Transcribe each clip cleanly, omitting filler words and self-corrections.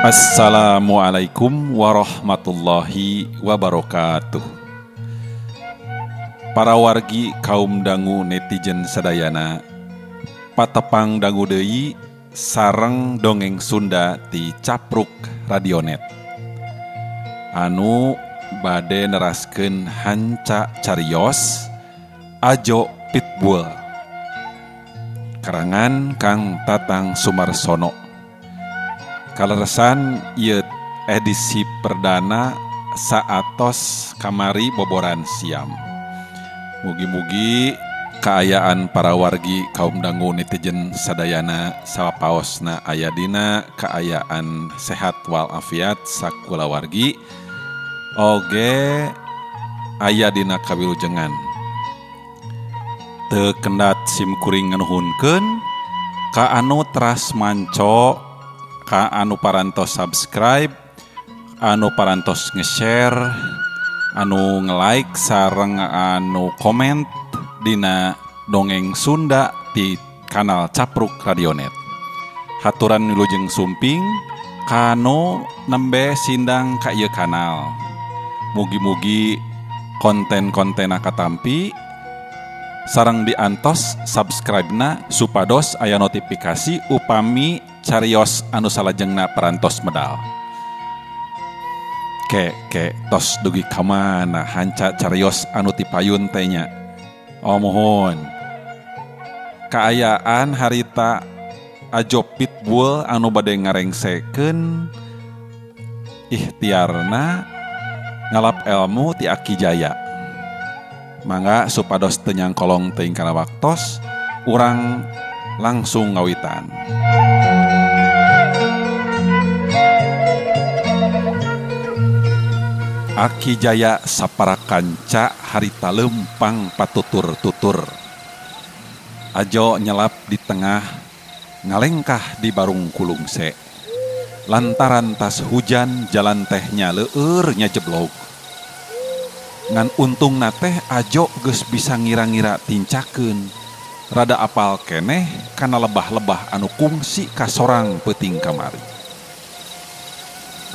Assalamualaikum warahmatullahi wabarakatuh. Para wargi kaum dangu netizen sadayana, patepang dangu deui sareng dongeng Sunda ti Capruk Radionet. Anu bade neraskeun hanca carios Ajo Pitbull. Karangan Kang Tatang Sumarsono. Kaleresan ieu edisi perdana saatos kamari boboran siam. Mugi-mugi kaayaan para wargi kaum dangu netizen sadayana sawapaosna aya dina kaayaan sehat walafiat sakula wargi oge aya dina kawilujengan. Teu kendat simkuring nganuhunkeun ka anu teras manco, ka anu parantos subscribe, anu parantos nge-share, anu nge-like sareng anu komen dina dongeng Sunda di kanal Capruk Radionet. Haturan wilujeng sumping kanu nembe sindang ka ieu kanal. Mugi-mugi konten-kontena katampi sareng diantos subscribe-na supados aya notifikasi upami carios anu salajengna parantos medal. Ke tos dugi ka mana hanca carios anu ti payun teh nya. Oh mohon. Kaayaan harita Ajo Pitbull anu bade ngarengsekeun ikhtiarna ngalap ilmu ti Aki Jaya. Mangga supados teu nyangkolong teuing kana waktos, urang langsung ngawitan. Aki Jaya saparakanca harita lempang patutur-tutur. Ajo nyelap di tengah, ngalengkah di barung kulungse. Lantaran tas hujan jalan tehnya leueur nya jeblog. Ngan untung nateh Ajo geus bisa ngira-ngira tincakeun. Rada apal keneh kana lebah-lebah anu kungsi ka sorang peuting kamari.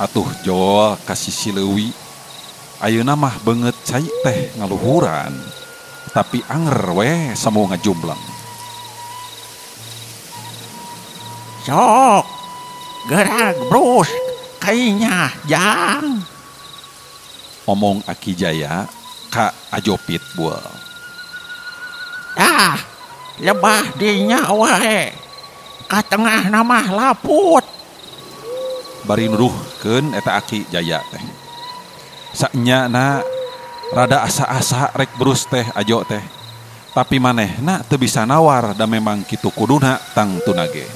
Atuh jol ka sisi leuwih. Ayeuna mah beungeut cai teh ngaluhuran, tapi anger we samu ngajumbleng. Sok, gerak brus, kainya jang. Omong Aki Jaya ka Ajo Pitbull. Lebah dinya wae, ka tengah nama laput. Bari nuduhkeun eta Aki Jaya teh. Saknyana rada asa-asa rek brus teh Ajo teh. Tapi manehna teu bisa nawar da memang kitu kuduna tang tunage.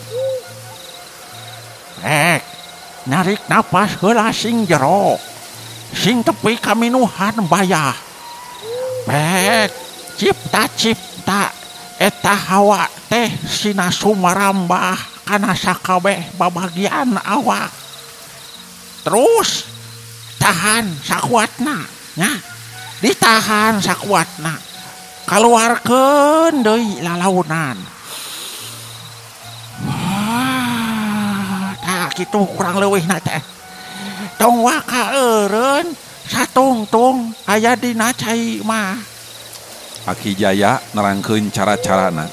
Rek, narik napas heula sing jero. Sing tepi kaminuhan bayah. Bek, cipta-cipta eta hawa teh sina sumarambah kana sakabeh babagian awak. Terus tahan sakuatna nya. Ditahan sakuatna. Kaluarkeun deui lalaunan. Tah kitu kurang leuwihna teh. Tong waka eureun satungtung aya dina cai mah. Aki Jaya nerangkeun cara-carana.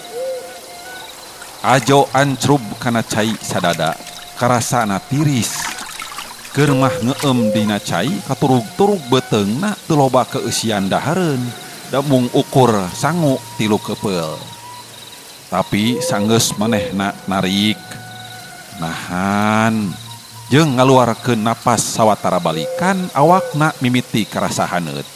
Ajo ancrub kana cai sadada, karasana tiris. Keur mah ngeueum dina cai katurug-turug beuteungna teu loba keeusian dahareun, da mung ukur sangu 3 kepeul. Tapi sanggeus manehna narik, nahan, jeung ngaluarkeun napas sawatara balikan awakna mimiti karasahaneut.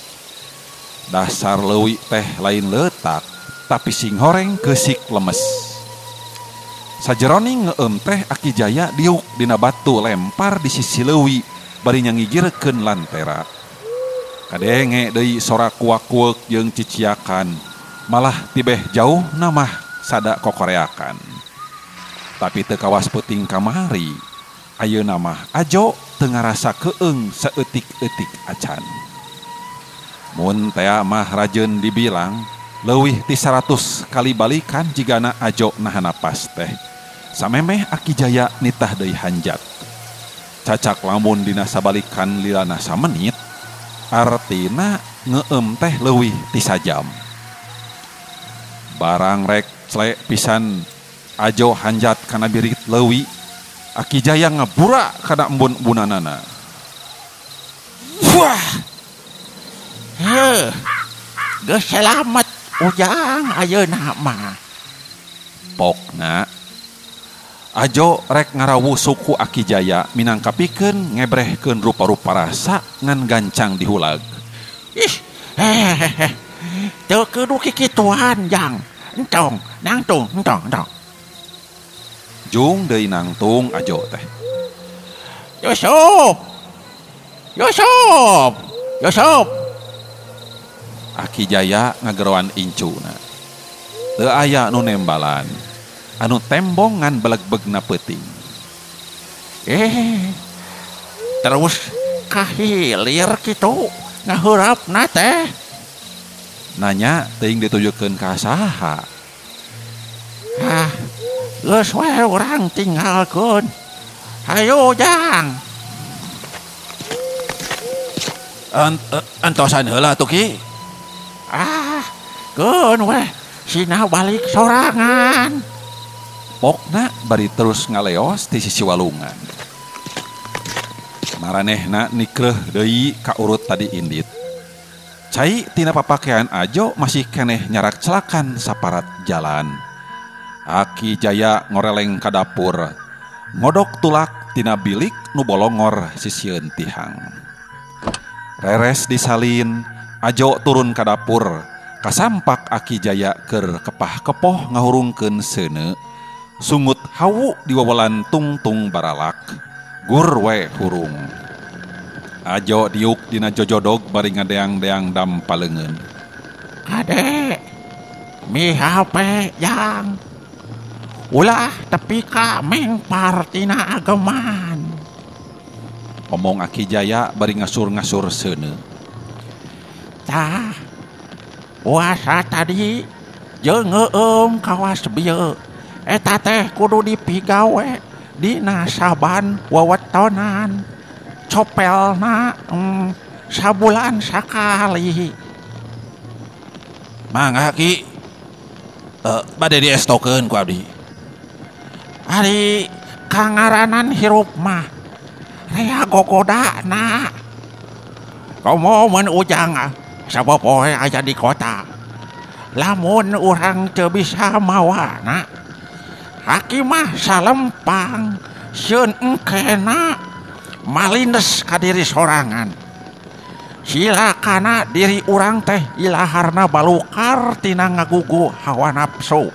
Dasar leuwih teh lain leutak, tapi sing horeng geusik lemes. Sajeroning ngeueum teh Aki Jaya diuk dina batu lempar di sisi leuwih bari nyangigirkeun lantera. Kadenge deui sora kuak-kuek jeung ciciakan, malah tibeh jauh namah sada kokoreakan. Tapi teu kawas peuting kamari. Ayeuna mah Ajo teu ngarasa keung saeutik-eutik acan. Mun tea mah rajeun dibilang leuwih ti 100 kali balikan jigana Ajo nahan napas teh. Samemeh Aki Jaya nitah deui hanjat. cacak lamun dina sabalikan lilana samenit artina ngeum teh leuwih ti sajam. Barang rek celek pisan Ajo hanjat kana birit leuwih, Aki Jaya ngabura kana embun-embunanana. Wah, geus selamat ujang ayeuna mah. Pokna Ajo rek ngarawuh suku Aki Jaya minangkapikeun ngebrehkeun rupa-rupa rasa ngan gancang dihulag. Ih, teu kudu kikituan jang. Entong, nangtung, entong. Jung deui nangtung Ajo teh. Yusuf. Aki Jaya ngageroan incuna. Teu aya nu nembalan. Anu tembong ngan beleg-begna peuting. Terus kahilir kitu ngaheurapna teh. Nanya teuing ditujukeun ka saha? Geus we urang tinggalkeun. Hayo jang. Antosan heula tuh Ki. Keun we sina balik sorangan. Pokna bari terus ngaleos di sisi walungan. Maranehna nikreuh deui ka urut tadi indit. Cai tina papakean Ajo masih keneh nyarak celakan saparat jalan. Aki Jaya ngoreleng ka dapur, ngodok tulak tina bilik nu bolongor sisieun tihang. Reres disalin, Ajo turun ka dapur, kasampak Aki Jaya keur kepah-kepoh ngahurungkeun seuneu. Sungut hawu diwawalan tungtung baralak, gur we hurung. Ajo diuk dina jojodog bari ngadeang-deang dam paleungeun. Ade, mi hape jang. Ulah tepi ka mengpar tina ageman. Omong Aki Jaya bari ngasur-ngasur seuneu. Tah, puasa tadi jeung ngeueum kawas bieu. Eta teh kudu dipigawe dina saban wewetonan. Copelna sabulan sakali. Mangga Ki, bade diestokeun ku abdi. Ari kangaranan hirup mah rea gogodana. Komo mun ujang sapopoe aya di kota. Lamun urang teu bisa mawana, hakimah salempang sieun engkena malindes ka diri sorangan. Silakana diri urang teh ilaharna balukar tina ngagugu hawa nafsu.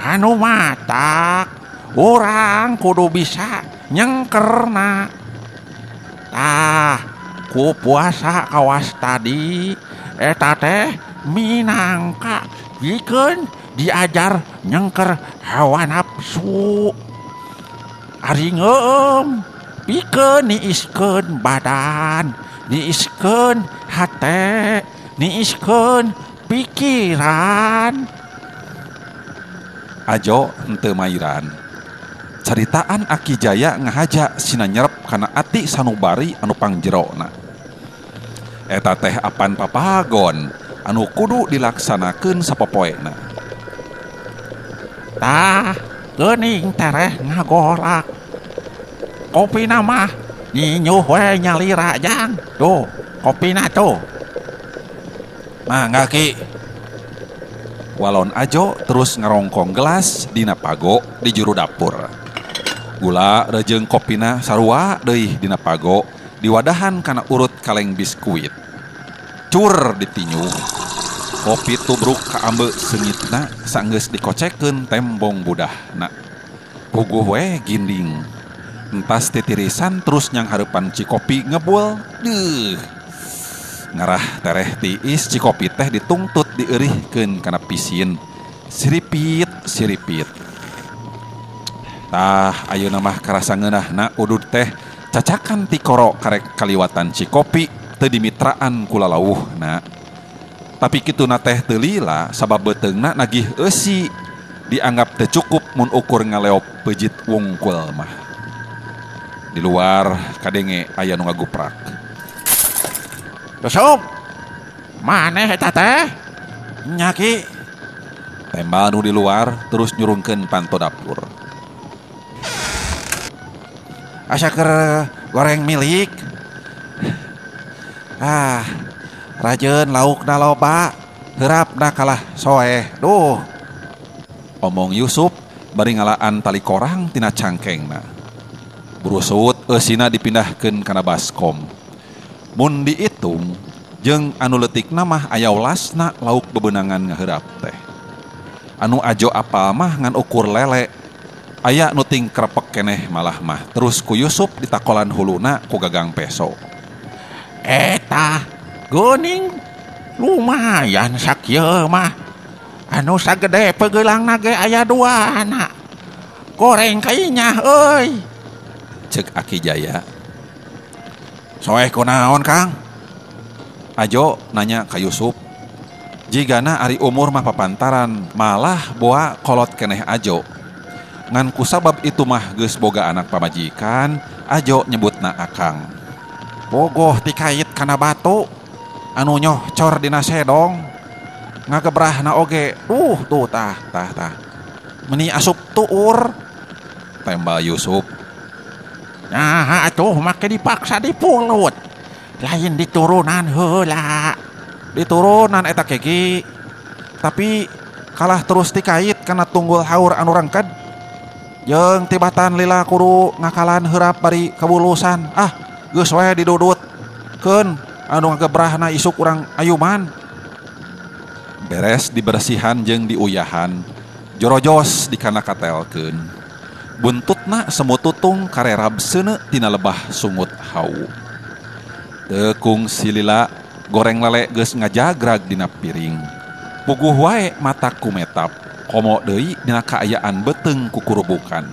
Anu matak urang kudu bisa nyengkerna. Tah ku puasa kawas tadi eta teh minangka pikeun diajar nyengker hawa nafsu. Ari ngeueum pikeun niiskeun badan, niiskeun hate, niiskeun pikiran. Ajo henteu mairan. Caritaan Aki Jaya ngahaja sina nyerep kana ati sanubari anu pangjerona. Eta teh apan papagon anu kudu dilaksanakeun sapopoena. Tah, geuning tereh ngagorak. Kopina mah nyinyuh we nyalira jang. Tuh, kopina tuh. Mangga Ki. Walon Ajo terus ngerongkong gelas dina pago di juru dapur. Gula rejeung kopina sarua deui dina pago diwadahan kana urut kaleng biskuit. Cur ditinyuh. Kopi tubruk kaambe seungitna sanggeus dikocekeun tembong budahna. Puguh we ginding. Entas titirisan terus nyang hareupan cikopi ngebul. Ngarah tereh tiis cikopi teh ditungtut dieurihkeun kana pisin. Siripit. Tah ayeuna mah karasa ngeunahna udud teh cacakan ti koro karek kaliwatan cikopi teu dimitraan ku lalauhna. Tapi kituna teh teu lila sabab beuteungna nagih eusi. Dianggap teu cukup mun ukur ngaleop peujit wungkul mah. Di luar kadenge aya nu ngaguprak. Yusuf, maneh eta teh? Nya Ki. Tembal nu di luar terus nyurungkeun panto dapur. Asa keur goreng milik. Rajeun laukna loba, heurapna kalah soeh. Duh. Omong Yusuf bari ngalaan tali korang tina cangkengna. Burusut eusina dipindahkeun kana baskom. Mun diitung jeung anu leutikna mah aya 12 lauk bebeunangan ngaheurap teh. Anu ajo apal mah ngan ukur lele. Aya nu ting krepek keneh malah mah. Terus ku Yusuf ditakolan huluna ku gagang peso. Eta geuning lumayan sakieu mah. Anu sagede pegeulangna ge aya 2 anak. Goreng kainya euy. Cek Aki Jaya. Soeh kunaon Kang? Ajo nanya ka Yusuf. Jigana ari umur mah papantaran, malah boa kolot keneh Ajo. Ngan kusabab itu mah geus boga anak pamajikan, Ajo nyebutna Akang. Bogoh tikait kana batu anu nyoh cor dina sedong. Ngagebrahna oge. Tuh tah. Meni asup tuur. Tembal Yusuf. Nah, atuh make dipaksa dipulut. Lain diturunan heula. Diturunan eta keki. Tapi kalah terus tikait kana tunggul haur anu rengked. Jeung tibatan lila kudu ngakalan heurap bari kabulusan. Geus we didudutkeun anu ngagebrahna isuk urang ayuman. Beres dibersihan jeung diuyahan, jorojos dikana katelkeun. Buntutna semut tutung karerab seuneu tina lebah sungut hau. Tekung silila goreng lele geus ngajagrag dina piring. Puguh wae mata kumetap, komo deui dina kaayaan beteung kukurubukan.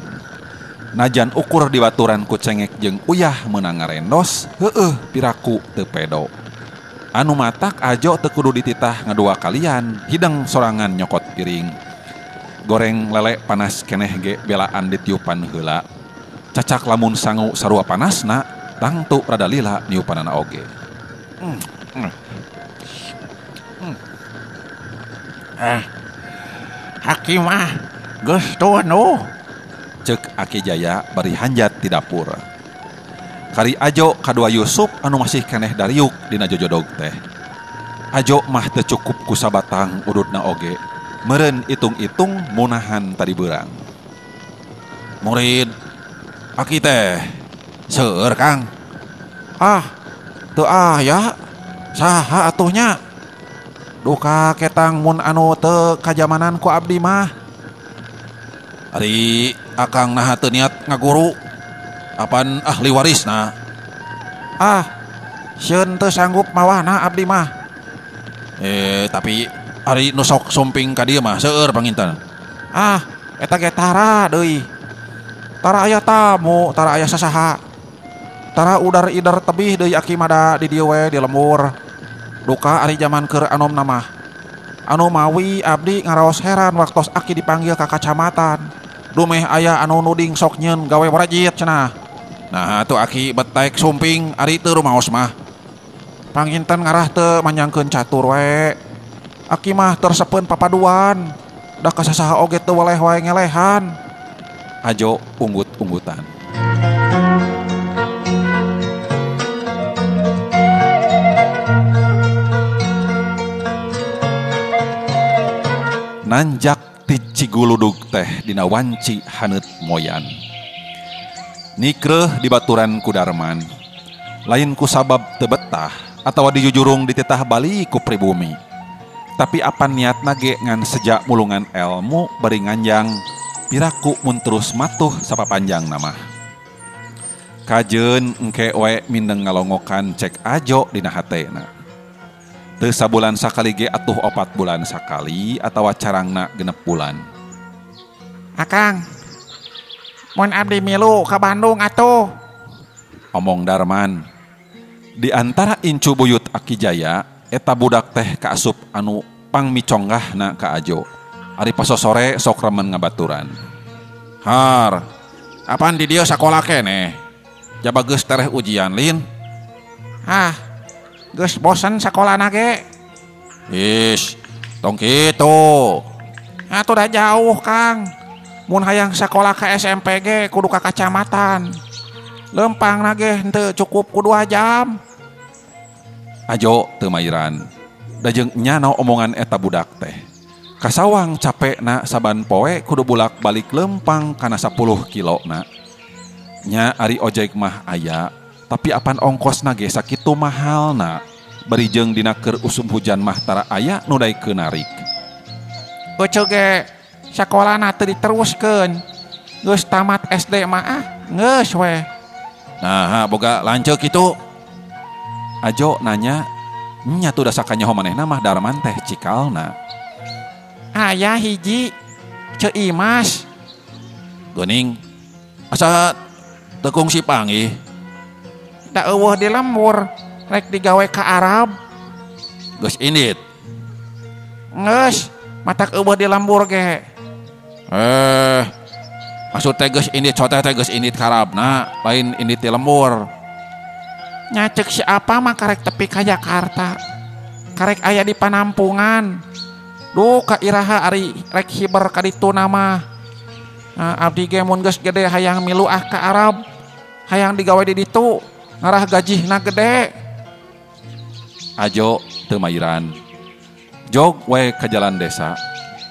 Najan ukur dibaturan ku cengek jeung uyah meunang ngarendos, heueuh piraku teu pedo. Anu matak Ajo teu kudu dititah ngadua kalian, hidang sorangan nyokot piring. Goreng lele panas keneh ge belaan ditiupan heula. Cacak lamun sangu sarua panasna, tangtu rada lila niupanana oge. Hakimah geus tueuh. Cek Aki Jaya bari hanjat di dapur. Kari Ajo kadua Yusuf anu masih keneh dariuk dina jojodog teh. Ajo mah teu cukup ku sabatang ududna oge. Meureun itung-itung munahan tadi beurang. Murid Aki teh seueur Kang. Teu aya. Saha atuhnya? Duka ketang mun anu teu kajamanan ku abdi mah. Ari Akang naha teu niat ngaguru. Apan ahli warisna. Sieun teu sanggup mawahna abdi mah. Tapi ari nu sok sumping ka dieu mah seueur panginten. Eta ge tara deui. Tara aya tamu, tara aya sasaha. Tara udar-idar tebih deui Aki mada di dieu we di lembur. Duka ari zaman keur anomna mah. Anu mawi abdi ngaraos heran waktos Aki dipanggil ka kacamatan. Dumeh aya anu nuding sok nyeun gawe warajit cenah. Nah tuh Aki betek sumping ari teu rumaos mah. Panginten ngarah teu manyangkeun catur we. Aki mah tersepeun papaduan. Da kasasaha oge teu weleh wae ngelehan. Ajo unggut-unggutan. Nanjak ti Ciguludug teh dina wanci haneut moyan. Nikreuh di baturan ku Darman. Lain ku sabab teu betah atawa dijujurung dititah bali ku pribumi. Tapi apa niatna ge ngan sejak mulungan ilmu bari nganjang piraku mun terus matuh sapapanjang nama. Kajeun engke we mindeng ngalongokan cek Ajo dina hatena. Teu sabulan sakali ge atuh 4 bulan sakali atawa carangna 6 bulan. Akang, mun abdi milu ka Bandung atuh. Omong Darman. Di antara incu buyut Aki Jaya, eta budak teh kaasup anu pangmiconggahna ka Ajo. Ari pasosore sok remen ngabaturan. Har, apan di dieu sakola keneh? Jaba geus tereh ujian Lin. Geus bosen sakolana ge. Ish, tong kitu. Atuh dah jauh Kang. Mun hayang sakola ke SMP ge kudu ka kacamatan. Lempang nage henteu cukup ku 2 jam. Ajo teu mairan. Da jeung nya naon omongan eta budak teh. Kasawang capekna saban poe kudu bulak-balik lempang kana 10 kilona. Nya ari ojek mah aya, tapi apan ongkosna ge sakitu mahalna. Bari jeung dina keur usum hujan mah tara aya nu daekeun narik. Euceul ge sakolana teu diteruskeun. Geus tamat SD mah geus we. Nah, boga lanceuk kitu. Ajo nanya, nya tuh da sakanyaho manehna mah Darman teh cikalna. Aya hiji Ceu Imas. Geuning, asa teu kungsi panggih. Da eueuh di lembur, rek digawe ka Arab. Geus indit. Geus, matak eueuh di lembur ge. Maksud teh geus indit coteh teh geus indit karabna, lain indit di lembur. Nyacek si apa mah karek tepi ka Jakarta. Karek aya di Panampungan. Duh ka iraha ari rek hiber ka ditu nama. Abdi ge mun geus gede hayang milu ka Arab. Hayang digawe di ditu, ngarah gajihna gede. Ajo teu mairan. Jog we ka jalan desa.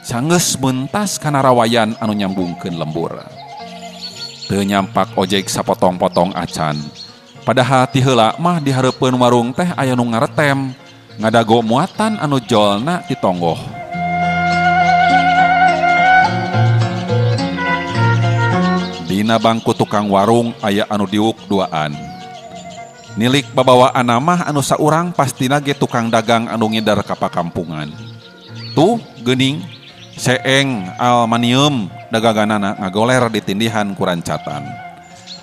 Sanggeus mentas kana rawayan anu nyambungkeun lembur. Teu nyampak ojek sapotong-potong acan. Padahal ti heula mah di hareupeun warung teh aya nu ngaretem, ngadago muatan anu jolna ti tonggoh. Dina bangku tukang warung aya anu diuk duaan. Nilik babawaan mah anu saurang pastina ge tukang dagang anu ngidar ka pakampungan. Tuh geuning seeng aluminium daganganana ngagoler di tindihan kurancatan.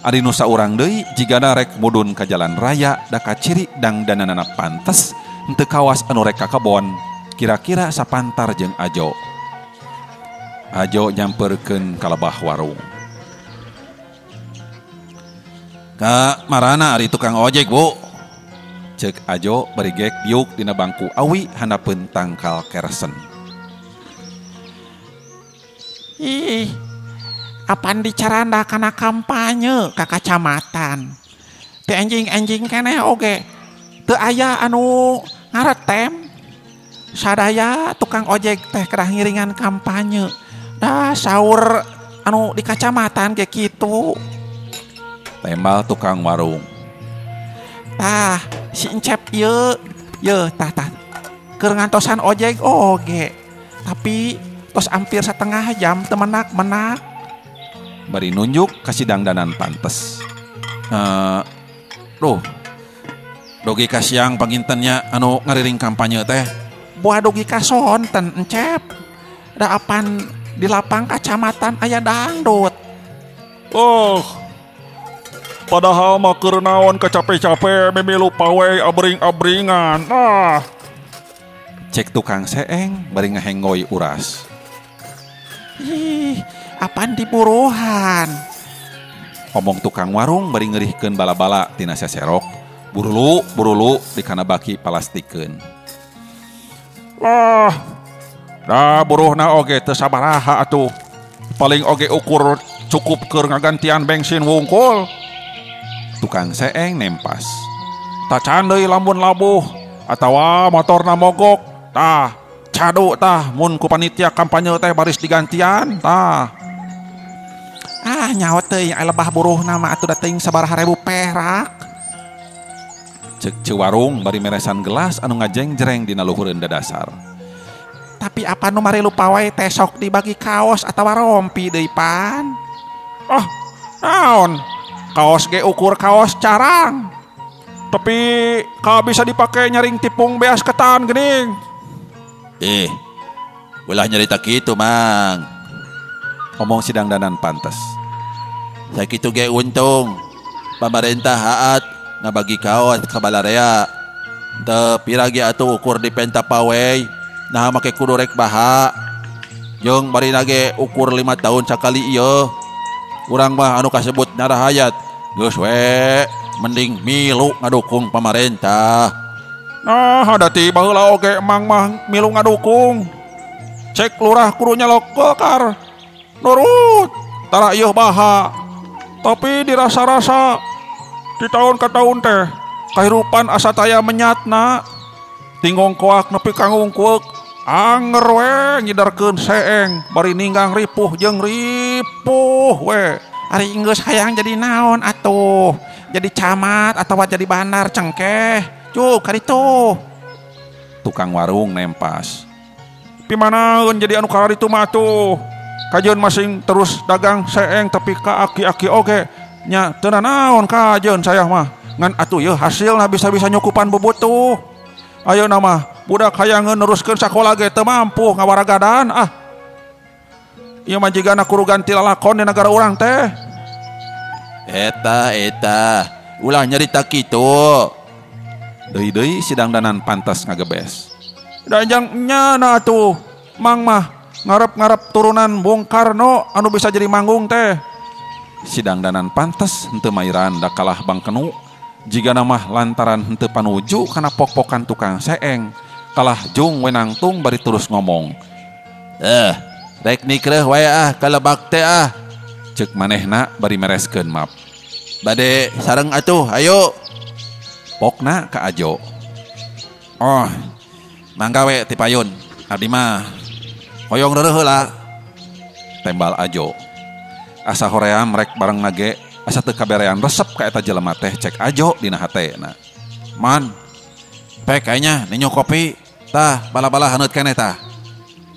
Ari nu saurang deui jigana rek mudun ka jalan raya da ka ciri dangdanana pantes henteu kawas anu rek ka kebon. Kira-kira sapantar jeung Ajo. Ajo nyamperkeun ka lebah warung. Ka marana ari tukang ojek, Bu? Ceuk Ajo bari gek diuk dina bangku awi handapeun tangkal kersen. Ih, apan dicaranda kana kampanye ka kacamatan. Teu anjing-anjing keneh oge. Teu aya anu ngaretem. Sadaya tukang ojek teh kedah ngiringan kampanye. Da saur anu di kacamatan ge kitu. Tembal tukang warung. Tah, si Encep ieu tah. Keur ngantosan ojek oge. Tapi tos hampir setengah jam teu menak. Bari nunjuk ka dangdanan pantes. Dogi ka siang pangintennya anu ngariring kampanye teh. Buah dogi ka sonten Encep. Da apan di lapang kacamatan aya dangdut. Padahal mah keur naon kacape-cape memilu pawai abring-abringan. Cek tukang seeng bari ngahenggoy uras. Ih, apaan diburuhan? Omong tukang warung bari ngeurihkeun bala-bala tina seserok. Burulu dikana baki palastikeun. Da buruhna oge teu sabaraha atuh. Paling oge ukur cukup keur ngagantian bensin wungkul. Tukang seeng nempas. Tacan deui lamun labuh atawa motorna mogok. Tah, cadu tah mun ku panitia kampanye teh baris digantian tah. Nyawa teuing lebah buruhna mah atuh da teuing sabaraha ribu perak. Cek Ciwarung bari meresan gelas anu ngajeng-jreng dina luhureun dadasar. Tapi apa nu mari lupa wae teh sok dibagi kaos atawa rompi deui pan. Naon? Kaos ge ukur kaos carang. Tapi ka bisa dipake nyaring tipung beas ketan geuning. Ulah nyarita kitu, Mang. Omong sidang danan pantes. Sakitu ge untung. Pamarentah haat ngabagi kaos ka balarea. Teu pira ge atuh ukur di penta pawei. Nah make kudu rek baha. Jeung bari ge ukur 5 tahun sakali ieu. Urang mah anu kasebut narahayat Geus we mending milu ngadukung pamarentah. Nah, ada tiba heula oge emang mah milu ngadukung. Cek lurah kudu nyalok golkar. Nurut, tara ieu baha. Tapi dirasa-rasa di tahun ke tahun teh kahirupan asa taya menyatna. Tinggong koak nepi kanggung kuek. Anger we ngidarkeun seeng bari ninggang ripuh jeung ripuh we. Ari geus hayang jadi naon atuh? Jadi camat atau jadi bandar cengkeh? Cuk, kaditu. Tukang warung nempas. Pimanaeun jadi anu kalari itu mah tuh. Kajeun masing terus dagang seeng tapi ka aki-aki oge. Nya teu naon kajeun saya mah. Ngan atuh yeuh hasilna bisa-bisa nyukupan bubutuh. Ayeuna mah budak hayangeun neruskeun sakola ge teu mampu ngawaragadan ah. Ieu mah jigana kudu ganti lalakon di negara urang teh. Eta ulah nyarita kitu. Deui-deui sidang danan pantes ngagebes. Danjang nyana tuh mang mah ngarep-ngarep turunan Bung Karno anu bisa jadi manggung teh. Sidang danan pantes henteu mairan da kalah Bang Kenu. Jigana mah lantaran henteu panuju kana pok-pokan tukang seeng. Kalah jung wenang tung bari terus ngomong. Rek nikreuh wae ah kalebak teh ah. Ceuk manehna bari mereskeun map. Bade sareng atuh ayo. Pokna ka Ajo. Oh, mangga we ti payun. Abdi mah hoyong reureuh heula. Tembal Ajo. Asa hoream rek bareng nage. Asa teu kaberean resep ka eta jelema teh cek Ajo dina hatena. Man, pek kayaknya ninyo kopi. Tah, bala-bala haneut keneh tah.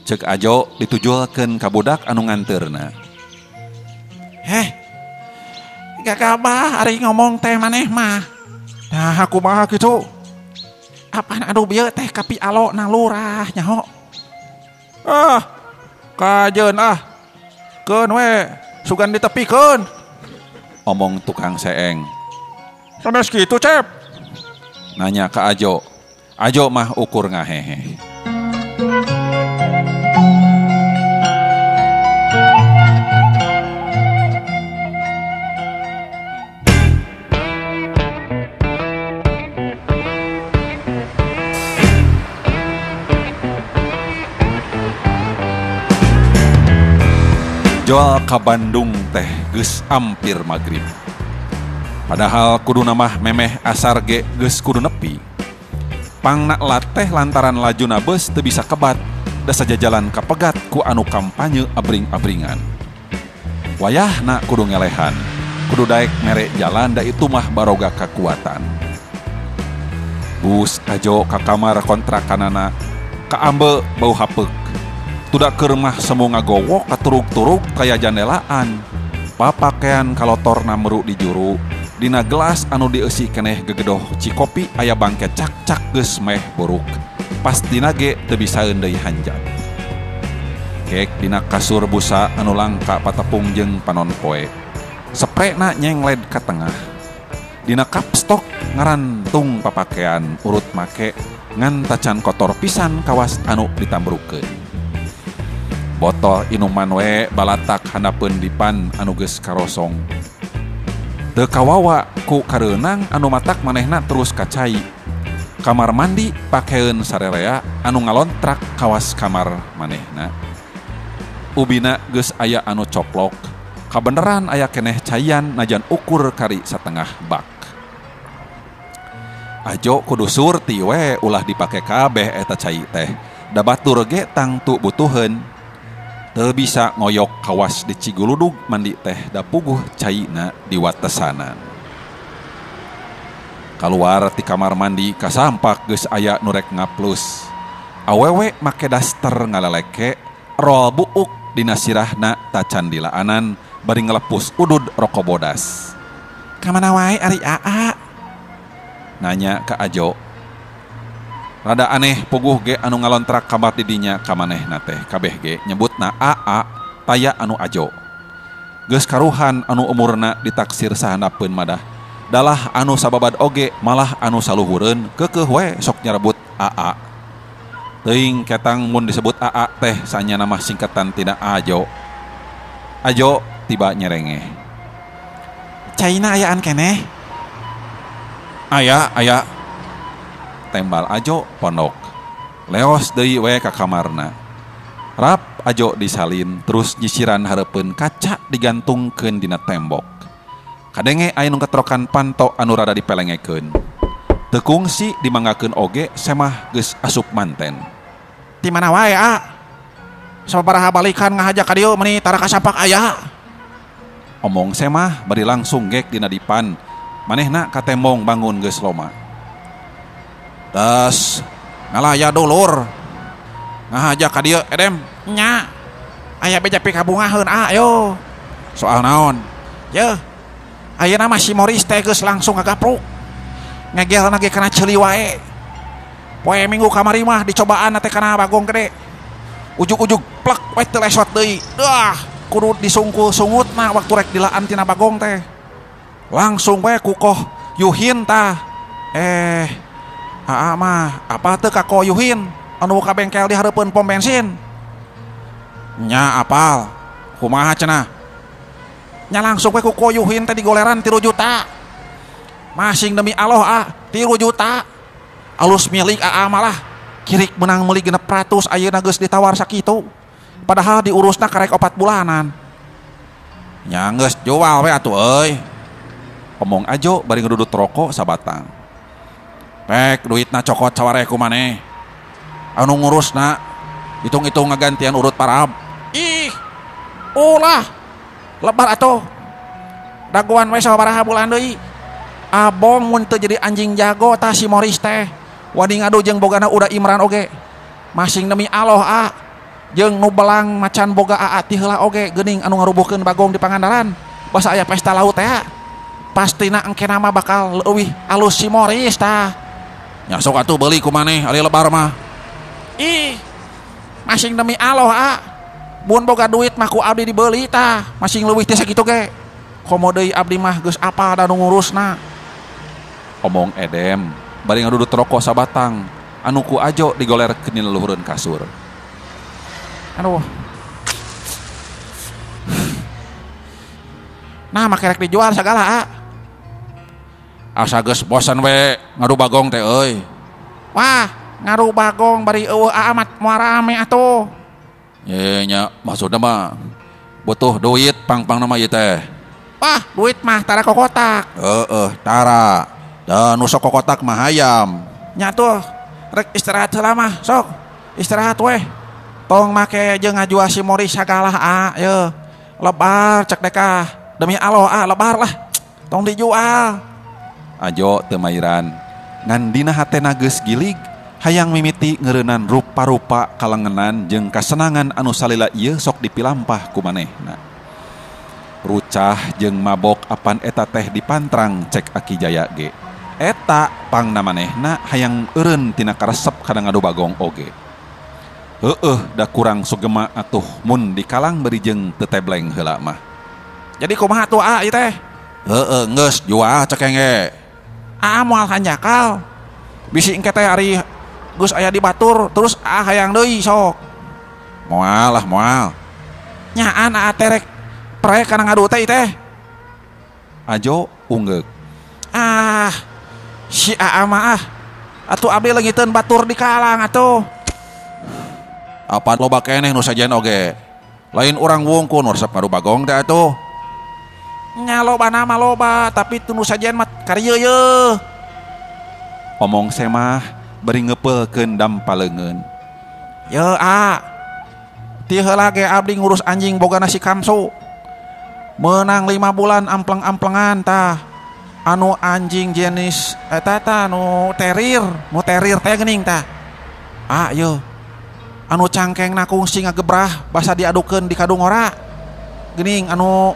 Cek Ajo ditujulkeun ka budak anu nganteurna. Gagabah ari ngomong teh maneh mah. Nah, aku mah gitu. Apaan anu bieu teh kapi alo na lurah nyaho. Ah, kajeun ah. Keun we, sugan ditepikeun. Omong tukang seeng. Sanes kitu, Cep. Nanya ka Ajo. Ajo mah ukur ngahehe. Joal ka Bandung teh geus ampir magrib. Padahal kudu namah memeh asar ge geus kudu nepi. Pangna lateh lantaran lajuna beus teu bisa kebat, da saja jalan kapegat ku anu kampanye abring-abringan. Wayahna kudu ngelehan, kudu daek mere jalan da itu mah baroga kakuatan. Bus Ajo ka kamar kontrakanana, kaambe bau hapeuk. Tudak keur mah semu ngagowok katurug-turug kaya jandelaan. Papakean kalotorna meru di juru. Dina gelas anu dieusi keneh gegedoh cikopi aya bangke cak-cak geus meh buruk. Pastina ge teu bisaeun deui hanjat. Kek dina kasur busa anu langka patepung jeung panon poe. Seprena nyengled ka tengah. Dina kapstok ngarantung papakean urut make ngan tacan kotor pisan kawas anu ditambrukeun. Botol inuman we balatak handapeun dipan anu geus karosong. Teu kawawa ku kareunang anu matak manehna terus kacai. Kamar mandi pakeun sarerea anu ngalontrak kawas kamar manehna. Ubina geus aya anu coplok. Kabeneran aya keneh caian najan ukur kari satengah bak. Ajo kudu surti we ulah dipake kabeh eta cai teh. Da batur ge tangtu butuheun. Teu bisa ngoyok kawas di Ciguludug mandi teh da puguh caina di watesanan. Kaluar ti kamar mandi kasampak geus aya nu rek ngaplus. Awewe make daster ngalaleke, rol buuk dina sirahna tacan dilaanan bari ngelepus udud roko bodas. Kamana wae ari Aa? Nanya ka Ajo. Rada aneh puguh ge anu ngalontrak kamar didinya ka manehna teh kabeh ge nyebutna Aa taya anu Ajo. Geus karuhan anu umurna ditaksir sahandapeun madah. Dalah anu sababad oge malah anu saluhureun keukeuh we sok nyarebut Aa. Teuing ketang mun disebut Aa teh sanyana mah singkatan tina Ajo. Ajo tiba nyerengeh. Caina ayaan keneh. Aya tembal Ajo pondok leos deui we ka kamarna. Rap Ajo disalin terus nyisiran hareupeun kaca digantungkeun dina tembok. Kadenge aya nu ketrokan panto anu rada dipelengekeun. Teu kungsi dimanggakeun oge semah geus asup manten. Di mana wae sababaraha balikan ngahajak ka dieu meuni tara kasapak aya. Omong semah bari langsung gek dina dipan. Manehna katembong bangun geus loma. Tas ngalaya dulur. Ngahajak ka dieu edem. Nya. Aya beja pikabungaheun yo. Soal naon? Yeuh. Ayeuna mah si Moris teh geus langsung ngagapruk. Ngegelna ge kana ceuli wae. Poe minggu kamari mah dicobaan teh kana bagong gede. Ujug-ujug plek we teu lesot deui. Kudu disungkul sungutna waktu rek dilaan tina bagong teh. Langsung we kukoh Yuhin tah. Mah apa teu ka ko Yuhin anu buka bengkel di hareupeun pom bensin. Nya apal. Kumaha cenah? Nya langsung we ku ko Yuhin teh digoleran 3 juta. Masing demi Allah 3 juta. Alus milik malah kirik menang meuli 600 ayeuna geus ditawar sakitu. Padahal diurusna karek 4 bulanan. Nya geus jual we atuh euy. Omong Ajo bari ngedudut rokok sabatang. Pek duitna cokot sawareh ku maneh. Anu ngurusna hitung-hitung ngagantian urut parab. Ih. Ulah. Lebar atuh. Daguan we sabaraha bulan deui. Abong mun teu jadi anjing jago tah si Moris teh. Wadi ngadu jeung bogana udah Imran oge. Masing demi Allah jeung nu belang macan boga ti heula oge geuning anu ngarubuhkeun bagong di Pangandaran. Basa aya pesta laut teh. Pastina engke nama bakal leuwih alus si Moris tah. Nya sok atuh beuli ku maneh ari lebar mah. Ih. Masing demi Allah mun boga duit mah ku abdi dibeuli tah. Masing leuwih teh sakitu ge. Komo deui abdi mah geus apal da nu ngurusna. Omong Edem bari ngadudut rokok sabatang anu ku Ajo digolerkeun di leluhureun kasur. Aduh. Nah makerek dijual segala Asa geus bosan we ngadu bagong teh euy. Wah, ngadu bagong bari eueuh amat moal rame atuh. Ye nya maksudna mah butuh duit pang-pang nama ieu teh. Wah, duit mah tara kokotak. Tara. Dan nu sok kokotak mah hayam. Nya tuh, rek istirahat heula mah, sok. Istirahat weh. Tong make jeung ngajual si Moris sagala ye. Lebar cek dekah. Demi Allah lebar lah. Tong dijual. Ajo teu mairan. Ngan dina hatena geus gilig, hayang mimiti ngeureunnan rupa-rupa kalengenan jeung kasenangan anu salila ieu sok dipilampah ku manehna. Rucah jeung mabok apan eta teh dipantrang cek Aki Jaya ge. Eta pangna manehna hayang eureun tina karesep kana ngadu bagong oge. Da kurang sugema atuh mun dikalang beri jeung teu tebleng heula mah. Jadi kumaha tuh ieu teh? Geus jual cek engge. Moal hanjakal. Bisi engke teh ari geus aya di batur terus hayang deui sok. Moal. Nyaan terek proyek kana ngadu teh teh. Ajo ungeuk. Si mah atuh abdi leungiteun batur di kalang atuh. Apa loba keneh nu sajen oge. Lain urang wungkul nu resep ngadu bagong teh atuh. Nya lobana mah loba tapi teu nu sajen mah kareu yeuh. Omong semah bari ngeupeukeun dampaleungeun. Yeuh ti heula ge abdi ngurus anjing bogana si Kamsu. Menang 5 bulan ampleng-amplengan tah. Anu anjing jenis eta tah nu terir teh geuning tah. Yeuh. Anu cangkengna kungsi ngagebrah basa diadukeun di kadung ora. Geuning anu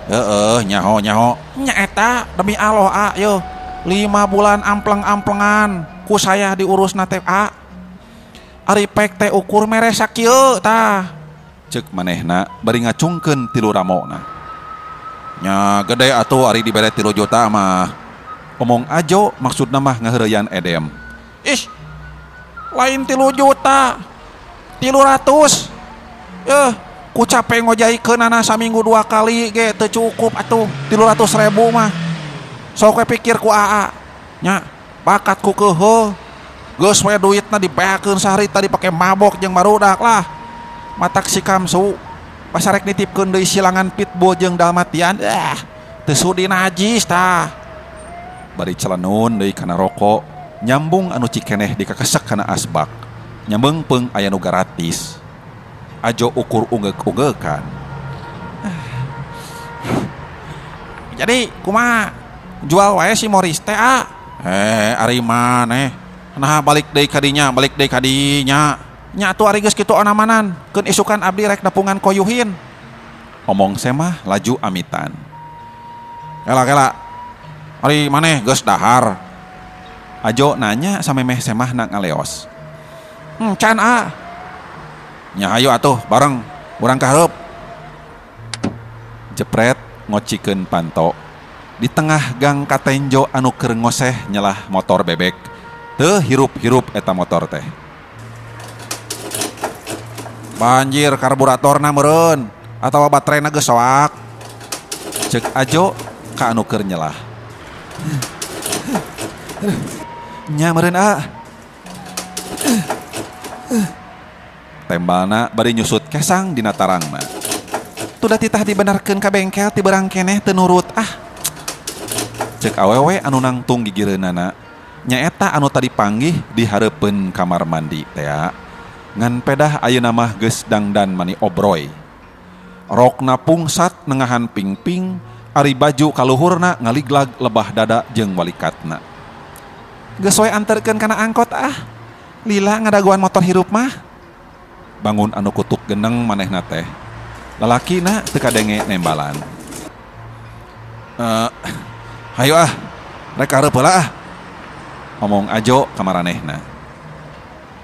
nyaho. Nya eta demi Allah yeuh. 5 bulan ampleng-amplengan ku saya diurusna teh Ari pek teh ukur mere sakieu tah. Cek manehna bari ngacungkeun 3 ramona. Nya gede atuh ari dibere 3 juta mah. Omong Ajo maksudna mah ngaheureuyan Edem. Lain 3 juta 300. Ku capek ngojahikeunana saminggu 2 kali ge teu cukup atuh 300.000 mah. Sok we pikir ku aa nya bakat ku keuheul geus we duitna dibeakeun saharita dipake mabok jeung barudak lah matak si Kamsu pas arek nitipkeun deui silangan pitbull jeung dalmatian teu sudi najis tah bari celenun deui kana rokok nyambung anu cikeneh dikakesek kana asbak nyambeungpeung aya nu gratis Ajo ukur ungeg-ungegan. Jadi kumaha jual wae si Morris teh Ari maneh nah balik deui ka dinya nya atuh ari geus kitu onamanan keun isukan abdi rek nepungan koyuhin. Omong semah laju amitan. Kela ari maneh geus dahar. Ajo nanya samemeh semah nak ngaleos. Can Nya hayu atuh bareng urang kahareup. Jepret ngocikeun panto. Di tengah gang katenjo anu keur ngoseh nyelah motor bebek. Teu hirup-hirup eta motor teh. Banjir karburatorna meureun atawa baterena geus soak. Ceuk Ajo ka anu keur nyelah. Nya meureun Tembalna bari nyusut kesang dina tarangna. Tuda titah dibenarkeun ka bengkel ti beurang keneh teu nurut Ceuk awewe anu nangtung gigireunana nyaeta anu tadi panggih di hareupeun kamar mandi teh. Ngan pedah ayeuna mah geus dangdan mani obroy. Rokna pungsat nengahan pingping, ari baju kaluhurna ngaliglag lebah dada jeung walikatna. Geus we anterkeun kana angkot lila ngadaguan motor hirup mah. Bangun anu kutuk geneng manehna teh. Lalakina teu kadenge nembalan. Hayu rek hareup heula Omong Ajo ka maranehna.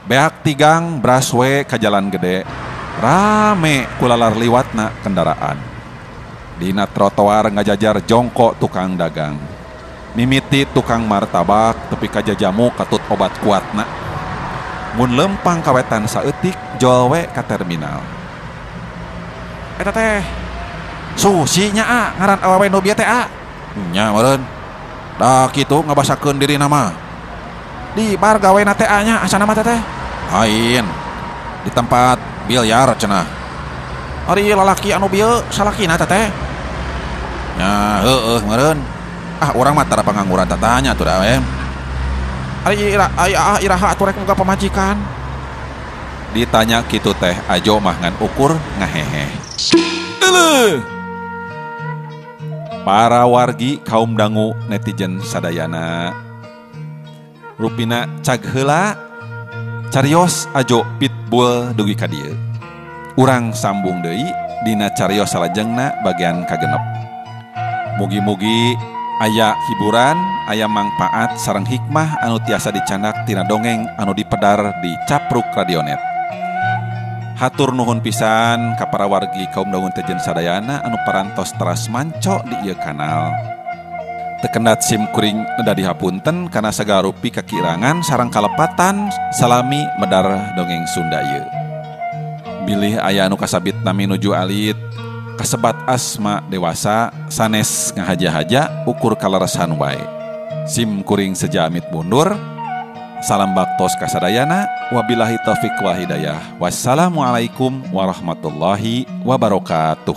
Beak tigang bras we ka jalan gede. Rame kulalar liwatna kendaraan. Dina trotoar ngajajar jongko tukang dagang. Mimiti tukang martabak tepi kajajamu katut obat kuatna. Mun lempang kawetan saeutik jol we ka terminal. Eta teh Susi nya ngaran awewe nu bieu teh Nya meureun. Da kitu ngabasakeun diri nama. Di bar gawena teh nya asana mah teh. Lain. Di tempat biliar cenah. Ari lalaki anu bieu salakina teh. Nya heueuh meureun. Urang mah tara pangangguran tatanya tuh da we. Ari iraha atuh rek muga pamajikan. Ditanya kitu teh Ajo mah ngan ukur ngahehe. Para wargi kaum dangu netizen sadayana. Rupina cag heula carios Ajo pitbull dugi ka dieu. Urang sambung deui dina carios salajengna bagian kagenep. Mugi-mugi aya hiburan, aya mangpaat sareng hikmah anu tiasa dicandak tina dongeng anu dipedar di Capruk Radionet. Hatur nuhun pisan ka para wargi kaum dangu netizen sadayana anu parantos teras manco di ieu kanal. Tekendat sim kuring da dihapunten kana sagala rupi kakirangan sareng kalepatan salami medar dongeng Sunda ieu. Bilih aya anu kasabit nami nuju alit kasebat asma dewasa sanes ngahaja-haja ukur kaleresan wae. Sim kuring sejamit mundur. Salam baktos kasadayana. Wabillahi taufik wal hidayah. Wassalamualaikum warahmatullahi wabarakatuh.